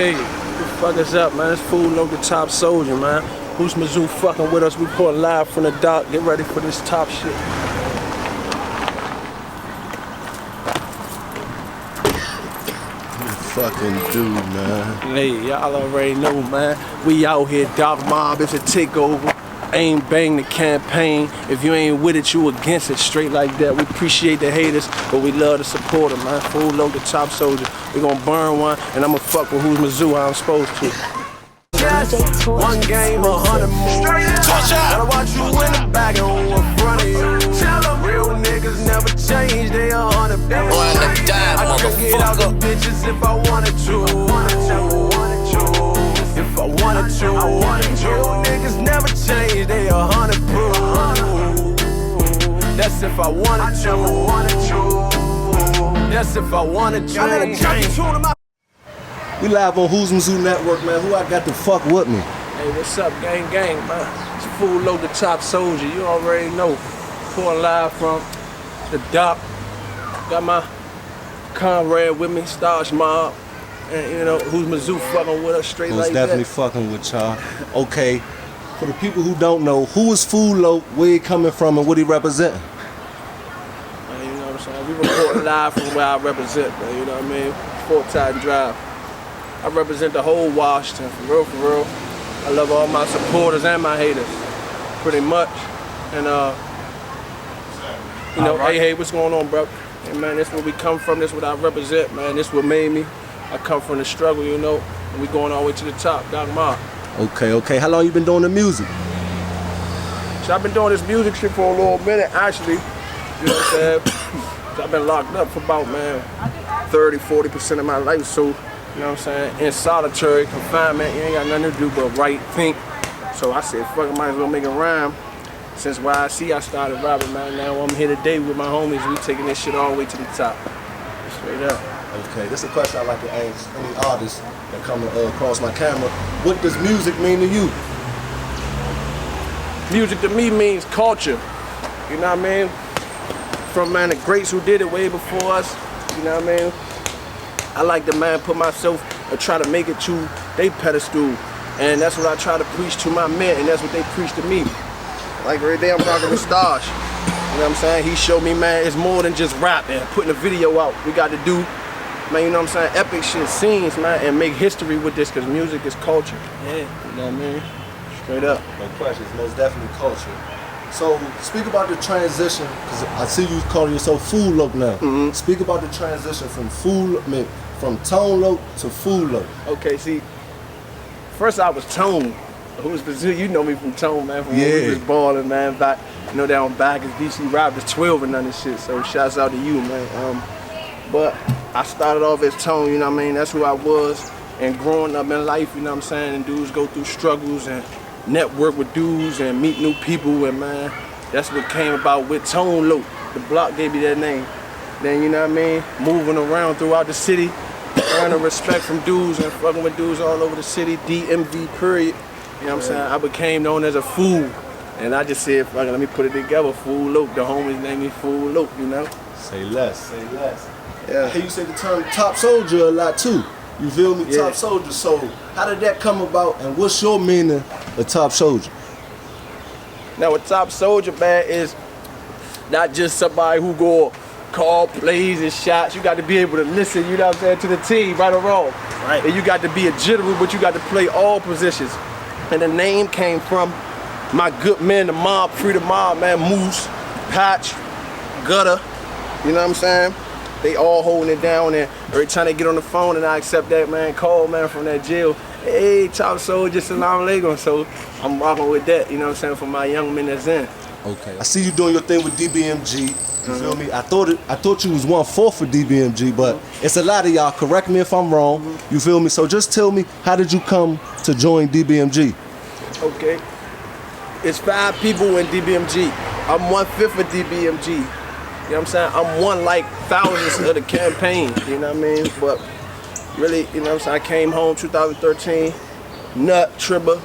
Hey, what the fuck is up, man? It's Foollocc, the top soldier, man. Houzmazoo fucking with us. We report live from the dock. Get ready for this top shit. Fucking dude, man. Hey, y'all already know, man. We out here, Doc Mob. It's a takeover. Aim, bang the campaign. If you ain't with it, you against it. Straight like that. We appreciate the haters, but we love the supporter, man. Foollocc, the top soldier. We gonna burn one, and I'ma fuck with Houzmazoo how I'm supposed to. Yes. One game, 100 more. Gotta watch you in the back and who in front of you. Tell them real niggas never change, they 100 billion. I could get out the bitches if I wanted to. If I wanted to. Real niggas never change, they 100 proof. That's if I wanted to. That's if I wanted to. We live on Houzmazoo Network, man. Who I got to fuck with me? Hey, what's up, gang, man? It's Foollocc, the top soldier. You already know. Pouring live from the dock. Got my comrade with me, Stash Mob. And you know, Houzmazoo fucking with us straight like that. Definitely fucking with y'all. Okay, for the people who don't know, who is Foollocc, where he coming from, and what he represent? Man, you know what I'm saying? We reporting live from where I represent, man. You know what I mean? Fort Titan Drive. I represent the whole Washington, for real, for real. I love all my supporters and my haters, pretty much. And you know, hey, what's going on, bro? Hey, man, this where we come from, this what I represent, man. This what made me. I come from the struggle, you know, and we going all the way to the top, Doc Mob. Okay. How long you been doing the music? So I've been doing this music shit for a little minute, actually. You know what I'm saying? So I've been locked up for about, man, 30–40% of my life, so. You know what I'm saying? In solitary confinement, you ain't got nothing to do but write, think. So I said, fuck it, might as well make a rhyme. Since YC, I started rapping, man. Now I'm here today with my homies. We taking this shit all the way to the top. Straight up. Okay, this is a question I like to ask any artists that come across my camera. What does music mean to you? Music to me means culture. You know what I mean? From, man, the greats who did it way before us. You know what I mean? I like to, man, put myself and try to make it to they pedestal. And that's what I try to preach to my men, and that's what they preach to me. Like every day I'm rocking with Stash. You know what I'm saying? He showed me, man, it's more than just rapping, putting a video out. We got to do, man, you know what I'm saying, epic shit, scenes, man, and make history with this, because music is culture. Yeah, you know what I mean? Straight up. No questions, most definitely culture. So, speak about the transition, because I see you calling yourself Foollocc now. Mm-hmm. Speak about the transition from Tone-Loc to Foollocc. Okay, see, first I was Tone. Houzmazoo, you know me from Tone, man, from when we was balling, man, back, you know, down back as DC Rappers 12 and none of shit, so shouts out to you, man. But I started off as Tone, you know what I mean, that's who I was, and growing up in life, you know what I'm saying, and dudes go through struggles and network with dudes and meet new people, and man, that's what came about with Tone-Loc. The block gave me that name. Then, you know what I mean, moving around throughout the city, earning respect from dudes and fucking with dudes all over the city, DMV period. You know what I'm saying? I became known as a fool. And I just said, fuck it, let me put it together, Foollocc. The homies named me Foollocc, you know? Say less. Yeah. I hear you say the term top soldier a lot too. You feel me? Yeah. Top soldier. So how did that come about, and what's your meaning of top soldier? Now a top soldier, man, is not just somebody who go call plays and shots. You got to be able to listen, you know what I'm saying, to the team, right or wrong. Right. And you got to be a general, but you got to play all positions. And the name came from my good men, the mob, free the mob, man, Moose, Patch, Gutter, you know what I'm saying? They all holding it down, and every time they get on the phone and I accept that, man, call, man, from that jail, hey, top soldier, salam alaikum. So I'm rocking with that, you know what I'm saying, for my young men that's in. Okay. I see you doing your thing with DBMG. You feel me? I thought you was 1/4 for DBMG, but it's a lot of y'all. Correct me if I'm wrong. You feel me? So just tell me, how did you come to join DBMG? Okay. It's 5 people in DBMG. I'm 1/5 of DBMG. You know what I'm saying? I'm one like thousands of the campaign. You know what I mean? But really, you know what I'm saying? I came home 2013. Nut, Tribber,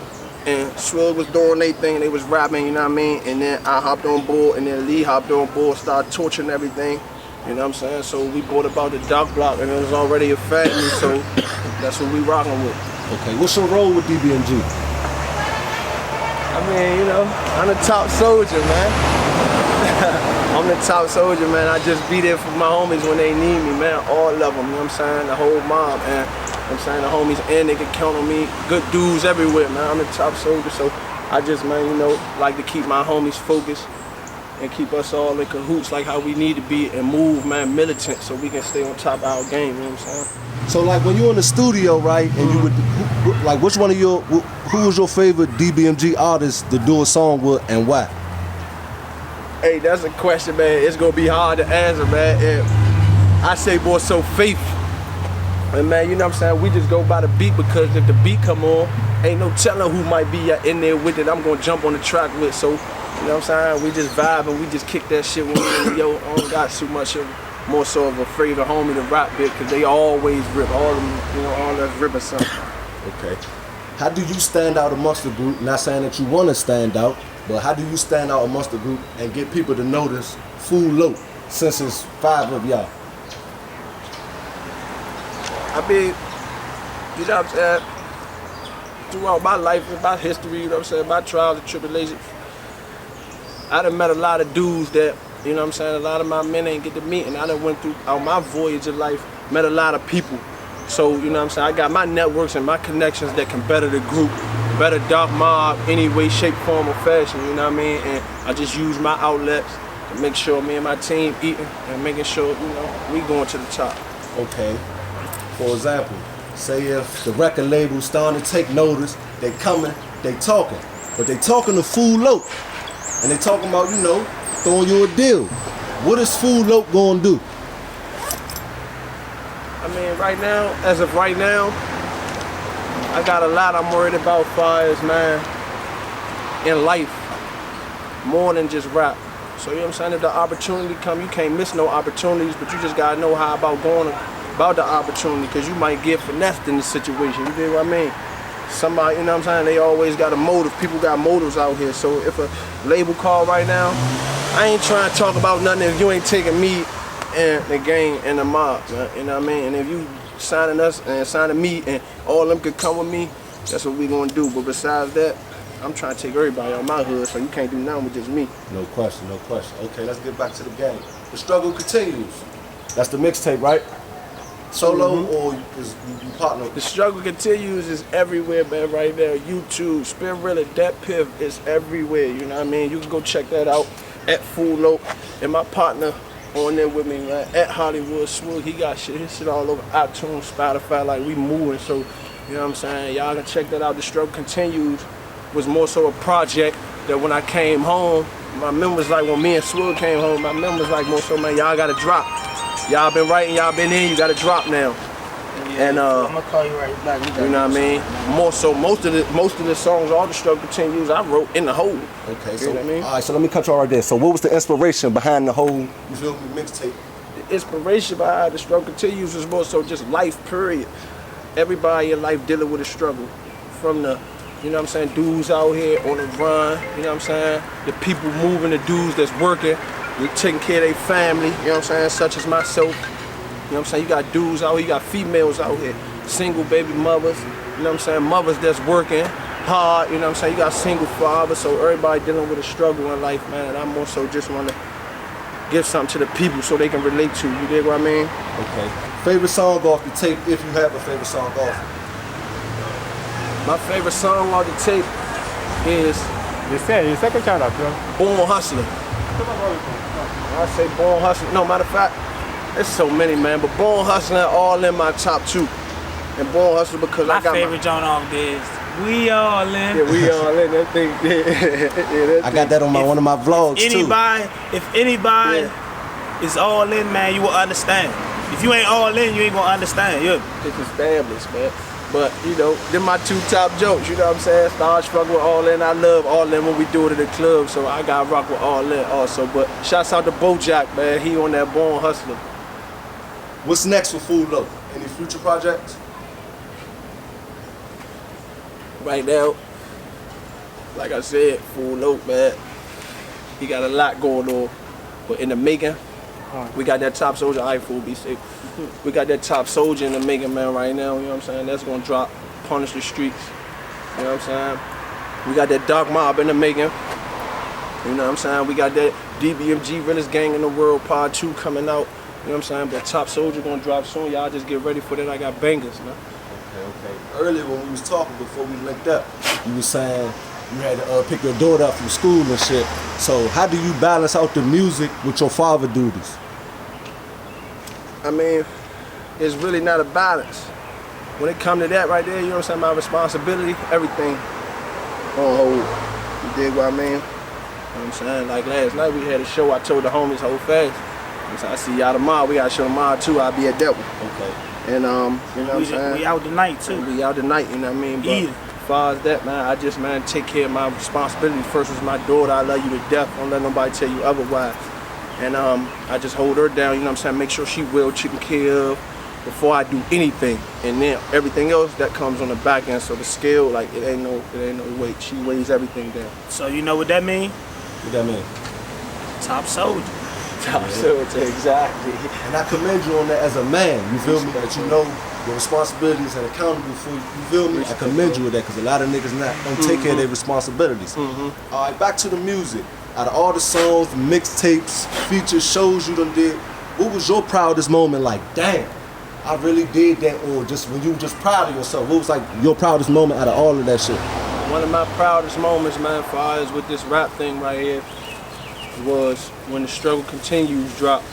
and Swig was doing their thing. They was rapping, you know what I mean? And then I hopped on board, and then Lee hopped on board, started torching everything. You know what I'm saying? So we bought about the Doc Block, and it was already a family, so that's what we rocking with. Okay, what's your role with DBMG? I mean, you know, I'm the top soldier, man. I'm the top soldier, man. I just be there for my homies when they need me, man. All of them, you know what I'm saying? The whole mob, man. You know what I'm saying? The homies, and they can count on me. Good dudes everywhere, man. I'm the top soldier, so I just, man, you know, like to keep my homies focused and keep us all in cahoots like how we need to be and move, man, militant so we can stay on top of our game, you know what I'm saying? So like when you're in the studio, right, and you would, like which one of your, who was your favorite DBMG artist to do a song with and why? Hey, that's a question, man. It's gonna be hard to answer, man. And I say, boy, so Faith. And man, you know what I'm saying? We just go by the beat because if the beat come on, ain't no telling who might be in there with it. I'm gonna jump on the track with, so you know what I'm saying? We just vibe and we just kick that shit when we yo, I don't got too much of more so of a favorite homie to rap bit because they always rip. All them, you know, all us ripping something. Okay. How do you stand out amongst the group? Not saying that you want to stand out, but how do you stand out amongst the group and get people to notice Foollocc since it's 5 of y'all? I mean, you know what I'm saying? Throughout my life, my history, you know what I'm saying? My trials and tribulations. I done met a lot of dudes that, you know what I'm saying, a lot of my men ain't get to meet, and I done went through on my voyage of life, met a lot of people. So, you know what I'm saying, I got my networks and my connections that can better the group, better Dark Mob, any way, shape, form, or fashion, you know what I mean? And I just use my outlets to make sure me and my team eating and making sure, you know, we going to the top. Okay. For example, say if the record label starting to take notice, they coming, they talking, but they talking to Foollocc, and they talking about, you know, throwing you a deal. What is Foollocc gonna do? I mean, right now, as of right now, I got a lot I'm worried about fires, man, in life, more than just rap. So, you know what I'm saying, if the opportunity come, you can't miss no opportunities, but you just gotta know how about going about the opportunity, because you might get finessed in the situation, you get what I mean? Somebody, you know what I'm saying, they always got a motive. People got motives out here. So if a label call right now, I ain't trying to talk about nothing if you ain't taking me and the gang and the mob, man, you know what I mean? And if you signing us and signing me and all of them could come with me, that's what we gonna do. But besides that, I'm trying to take everybody on my hood, so you can't do nothing with just me. No question, no question. Okay, let's get back to the game. The struggle continues. That's the mixtape, right? Solo or is you partner? The struggle continues is everywhere, man, right now. YouTube, Spin Realer, Dat Piff is everywhere, you know what I mean? You can go check that out at Foollocc. And my partner on there with me, man, at Hollywood Smooth. He got shit, his shit all over iTunes, Spotify, like we moving. So, you know what I'm saying? Y'all can check that out. The struggle continues was more so a project that when I came home, my members like when me and Swig came home, my members like more so, man, y'all gotta drop. Y'all been writing, y'all been in, you gotta drop now. Yeah, and I'm gonna call you right back. You know what I mean? More so, most of the songs, all the struggle continues, I wrote in the hole. Okay, you so know what I mean? All right, so let me cut you all right there. So what was the inspiration behind the whole, you feel me, mixtape? The inspiration behind the struggle continues is more so just life, period. Everybody in life dealing with a struggle. From the, you know what I'm saying, dudes out here on the run, you know what I'm saying? The people moving, the dudes that's working, taking care of their family, you know what I'm saying, such as myself. You know what I'm saying? You got dudes out here, you got females out here, single baby mothers, you know what I'm saying, mothers that's working hard, you know what I'm saying? You got single fathers, so everybody dealing with a struggle in life, man, and I more so just want to give something to the people so they can relate to, you dig what I mean? Okay. Favorite song off the tape, if you have a favorite song off? My favorite song on the tape is Born Hustler. I say Born Hustler. No, matter of fact, there's so many, man, but Born Hustler all in my top 2. And Born Hustler because I got my favorite joint off this. We all in. Yeah, we all in that thing. I got that on one of my vlogs If anybody is all in, man, you will understand. If you ain't all in, you ain't gonna understand. It's established, man. But, you know, they're my 2 top jokes, you know what I'm saying? Star Struggle with All In. I love All In when we do it at the club, so I got rock with All In also. But shouts out to Bojack, man. He on that Born Hustler. What's next for Foollocc? Any future projects? Right now, like I said, Foollocc, man. He got a lot going on. But in the making, We got that Top Soldier, Fool, be safe. We got that Top Soldier in the making, man, right now, you know what I'm saying? That's gonna drop, Punish the Streets, you know what I'm saying? We got that Dark Mob in the making, you know what I'm saying? We got that DBMG, Realest Gang in the World, Part 2 coming out, you know what I'm saying? But Top Soldier gonna drop soon, y'all just get ready for that, I got bangers, man. Okay. Earlier when we was talking before we linked up, you was saying you had to pick your daughter up from school and shit. So how do you balance out the music with your father duties? I mean, it's really not a balance. When it come to that right there, you know what I'm saying, my responsibility, everything on hold. You dig what I mean? You know what I'm saying? Like last night we had a show, I told the homies, hold fast. I see y'all tomorrow, we gotta show tomorrow too, I'll be at that one. Okay. And you know what I'm saying? We out tonight too. We out tonight, you know what I mean? But as far as that, man, I just, man, take care of my responsibility. First was my daughter, I love you to death, don't let nobody tell you otherwise. And I just hold her down, you know what I'm saying? Make sure she well taken care of before I do anything. And then everything else, that comes on the back end. So the scale, like, it ain't no weight. She weighs everything down. So you know what that mean? What that mean? Top Soldier. Top Soldier, exactly. And I commend you on that as a man, you feel me? That you know your responsibilities and accountable for you feel me? I commend you with that because a lot of niggas don't take care of their responsibilities. All right, back to the music. Out of all the songs, mixtapes, features, shows you done did, what was your proudest moment like, damn, I really did that, or just when you were just proud of yourself? What was like your proudest moment out of all of that shit? One of my proudest moments, man, for us with this rap thing right here was when The Struggle Continues dropped.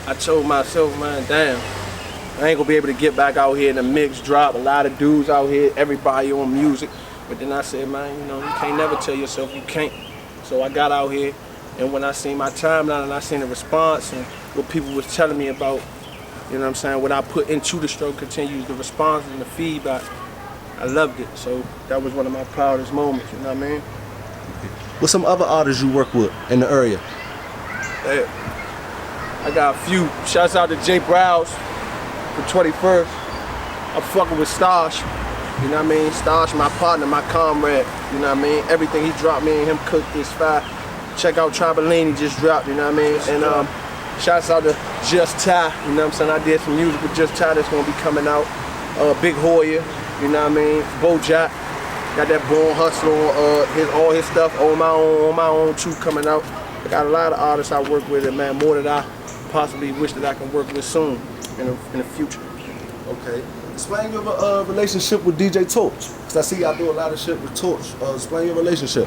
I told myself, man, damn, I ain't gonna be able to get back out here in the mix drop. A lot of dudes out here, everybody on music. But then I said, man, you know, you can't never tell yourself you can't. So I got out here, and when I seen my timeline and I seen the response and what people was telling me about, you know what I'm saying, what I put into The Struggle Continues, the response and the feedback, I loved it. So that was one of my proudest moments, you know what I mean? What's some other artists you work with in the area? Yeah. I got a few. Shouts out to Jay Browse for 21st. I'm fucking with Stash. You know what I mean? Stash, my partner, my comrade. You know what I mean? Everything he dropped, me and him cooked this fire. Check out Trampoline, he just dropped, you know what I mean? And shouts out to Just Ty, you know what I'm saying? I did some music with Just Ty that's gonna be coming out. Big Hoya, you know what I mean? Bojack, got that Born Hustle on all his stuff on my own too coming out. I got a lot of artists I work with, and man, more that I possibly wish that I can work with soon in the future. Okay. Explain your relationship with DJ Torch. Cause I see y'all do a lot of shit with Torch. Explain your relationship.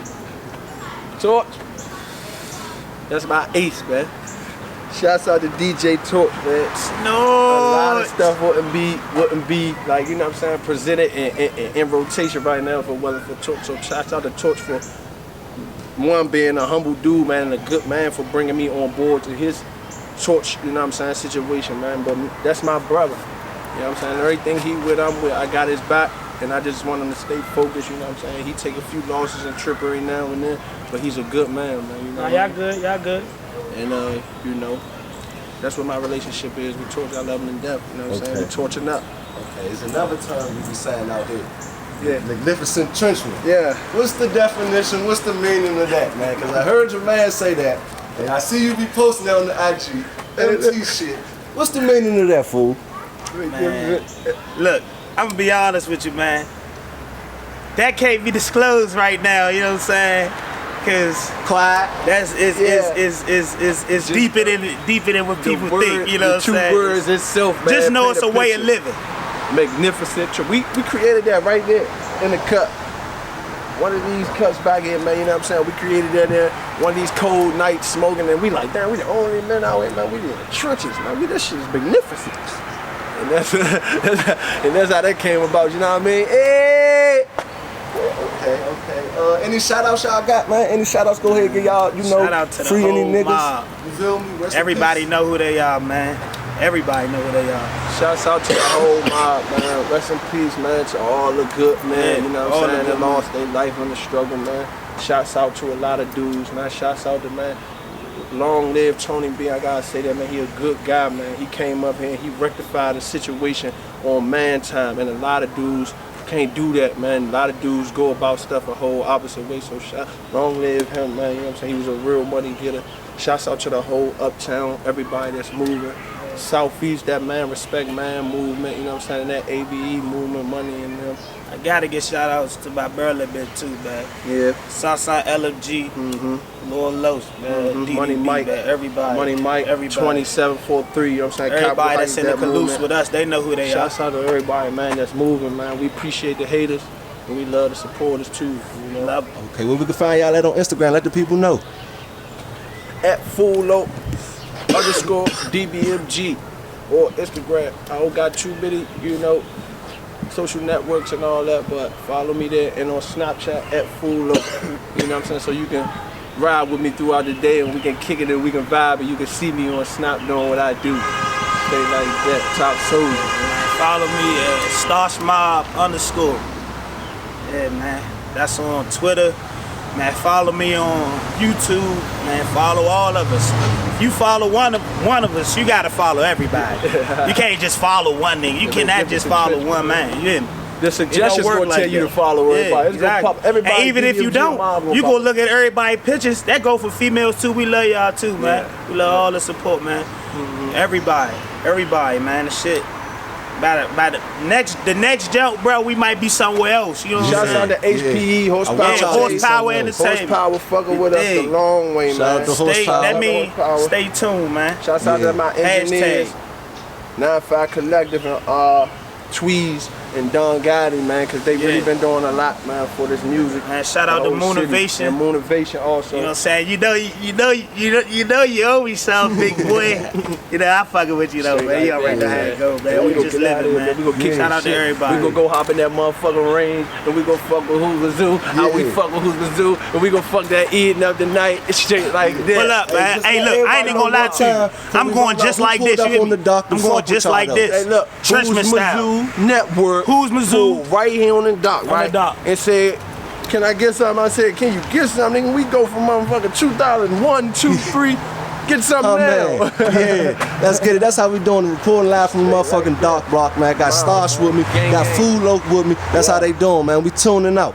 Torch, that's my ace, man. Shouts out to DJ Torch, man. No. A lot of stuff wouldn't be like, you know what I'm saying, presented in rotation right now for Torch. So shouts out to Torch for one being a humble dude, man, and a good man for bringing me on board to his Torch, you know what I'm saying, situation, man. But that's my brother. You know what I'm saying? Everything he with, I'm with. I got his back, and I just want him to stay focused, you know what I'm saying? He take a few losses and trip every now and then, but he's a good man, man. You know y'all good, y'all good. And, you know, that's what my relationship is with Torch. I love him to death, you know what I'm saying? We're torching up. Okay, it's another term we be saying out here. Yeah. Magnificent trenchman. Yeah. What's the definition, what's the meaning of that, man? Because I heard your man say that, and I see you be posting that on the IG, MT shit. What's the meaning of that, fool? Man. Look, I'm gonna be honest with you, man. That can't be disclosed right now, you know what I'm saying? Cause Quiet. that's it's deeper than what people think, you know what I'm saying? 2 words itself, man. Just know it's a way of living. Magnificent. We created that right there in the cut. One of these cuts back here, man, you know what I'm saying? We created that there. One of these cold nights smoking, and we like, damn, we the only men out here, man. We in the trenches, man. This shit is magnificent. And that's how that came about, you know what I mean? Hey! Okay. Any shout outs y'all got, man? Any shout outs, go ahead, get y'all, you know, Shout out to free the any whole niggas. mob. You feel me? Rest Everybody in peace. know who they are, man. Everybody know who they are. Shouts out to the whole mob, man. Rest in peace, man, to all the good men, you know what I'm saying? That lost their life in the struggle, man. Shouts out to a lot of dudes, man. Shouts out to, man, long live Tony B. I gotta say that, man. He a good guy, man. He came up here and he rectified the situation on man time, and a lot of dudes can't do that, man. A lot of dudes go about stuff a whole opposite way. So long live him, man. You know what I'm saying? He was a real money getter. Shouts out to the whole Uptown, everybody that's moving. Southeast, that man, respect man movement, you know what I'm saying? That ABE movement, money in them. I gotta get shout outs to my bro a little bit too, man. Yeah. Southside LFG, Lord Los, man. DDB, Money Mike, man. Everybody. Money Mike, everybody. 2743, you know what I'm saying? Everybody that's in the that cahoots movement. with us, they know who they Shouts are. out to everybody, man, that's moving, man. We appreciate the haters, and we love the supporters too, you know? Love Okay, where we can find y'all at on Instagram? Let the people know. At Foollocc _ DBMG or Instagram. I don't got too many, you know, social networks and all that, but follow me there, and on Snapchat at Foollocc, you know what I'm saying? So you can ride with me throughout the day and we can kick it and we can vibe and you can see me on Snap doing what I do. Stay like that, top soldier. Follow me at StoshMob _. Yeah, man. That's on Twitter. Man, follow me on YouTube. Man, follow all of us. If you follow one of us, you gotta follow everybody. You can't just follow one nigga. You cannot just follow one man. You hear me? The suggestions work gonna like tell you that. to follow everybody. Yeah, It's exactly. gonna pop everybody. And even if you DBMG don't, mom you pop. go look at everybody's pictures. That go for females too. We love y'all too, man. We love all the support, man. Everybody, man. The shit. By the next jump, bro, we might be somewhere else. You know what I'm Shouts out saying? to HPE, Horsepower. Yeah, Horsepower Entertainment. Horsepower fucking with us the long way, Shout man. out to Stay, Horsepower. that mean, Horsepower. stay tuned, man. Shouts out to my engineers, 95 Collective and Tweez and Don Gotti, man, because they really been doing a lot, man, for this music. Man, shout out to Motivation. And Motivation also. You know what I'm saying? You know you owe me some, big boy. You know, I fucking with you though, Straight man. You like already know that, how man. it go, man. Yeah, We gon' just get out living, of here, man. We gonna kick Shout out to shit. everybody. We gonna go hop in that motherfucking range, and we gonna fuck with Houzmazoo. How we fuck with Houzmazoo, and we gonna fuck that eating up the night. Straight like that. Pull up, man. just Hey, let look, I ain't even gonna lie to you. I'm going just like this. You hear me? I'm going just like this. Hey, look, Trenchman style. Houzmazoo Network. Houzmazoo. Right here on the dock, the right? dock. And said, can I get something? I said, can you get something? We go from motherfucking 2001, 2, 3. Get something now. Man. Yeah, let's get it. That's how we doing it. Reporting live from the motherfucking Dark Block, man. Got Stash with me, got Foollocc with me. That's how they doing, man. We tuning out.